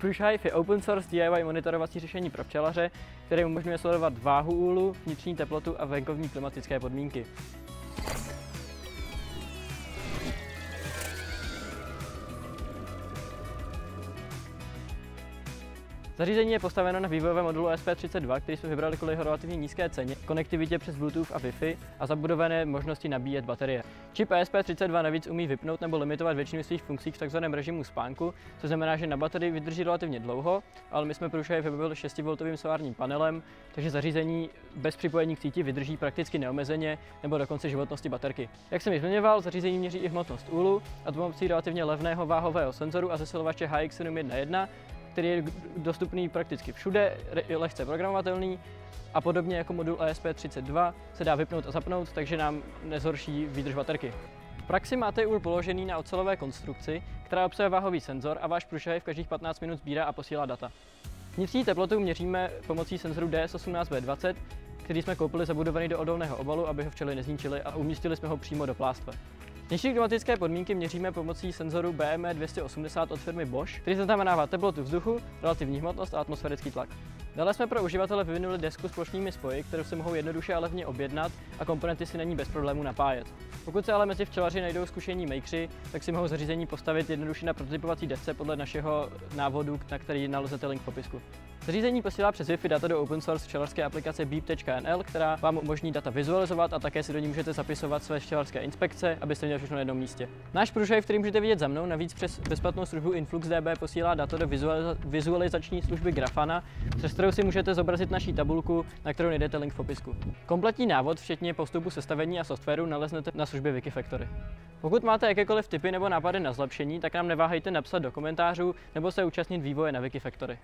Sprucehive je open source DIY monitorovací řešení pro včelaře, které umožňuje sledovat váhu úlu, vnitřní teplotu a venkovní klimatické podmínky. Zařízení je postaveno na vývojovém modulu ESP32, který jsme vybrali kvůli jeho relativně nízké ceně, konektivitě přes Bluetooth a Wi-Fi a zabudované možnosti nabíjet baterie. Čip ESP32 navíc umí vypnout nebo limitovat většinu svých funkcí v takzvaném režimu spánku, což znamená, že na baterii vydrží relativně dlouho, ale my jsme Sprucehive vybavili 6V solárním panelem, takže zařízení bez připojení k síti vydrží prakticky neomezeně nebo do konce životnosti baterky. Jak jsem již zmiňoval, zařízení měří i hmotnost úlu, a to pomocí relativně levného váhového senzoru a zesilovače HX711, který je dostupný prakticky všude, je lehce programovatelný a podobně jako modul ESP32 se dá vypnout a zapnout, takže nám nezhorší výdrž baterky. V praxi máte úl položený na ocelové konstrukci, která obsahuje váhový senzor a váš Sprucehive každých 15 minut sbírá a posílá data. Vnitřní teplotu měříme pomocí senzoru DS18V20, který jsme koupili zabudovaný do odolného obalu, aby ho včely nezničily, a umístili jsme ho přímo do plástve. Vnější klimatické podmínky měříme pomocí senzoru BME 280 od firmy Bosch, který zaznamenává teplotu vzduchu, relativní hmotnost a atmosférický tlak. Dále jsme pro uživatele vyvinuli desku s plošnými spoji, kterou se mohou jednoduše a levně objednat a komponenty si na ní bez problémů napájet. Pokud se ale mezi včelaři najdou zkušení makeři, tak si mohou zařízení postavit jednoduše na prototypovací desce podle našeho návodu, na který nalezete link v popisku. Zařízení posílá přes Wi-Fi data do open source včelařské aplikace beep.nl, která vám umožní data vizualizovat a také si do ní můžete zapisovat své včelařské inspekce, abyste měli všechno na jednom místě. Náš Sprucehive, který můžete vidět za mnou, navíc přes bezplatnou službu InfluxDB posílá data do vizualizační služby Grafana, přes kterou si můžete zobrazit naší tabulku, na kterou najdete link v popisku. Kompletní návod, včetně postupu sestavení a softwaru, naleznete na službě Wikifactory. Pokud máte jakékoliv tipy nebo nápady na zlepšení, tak nám neváhejte napsat do komentářů nebo se účastnit vývoje na Wikifactory.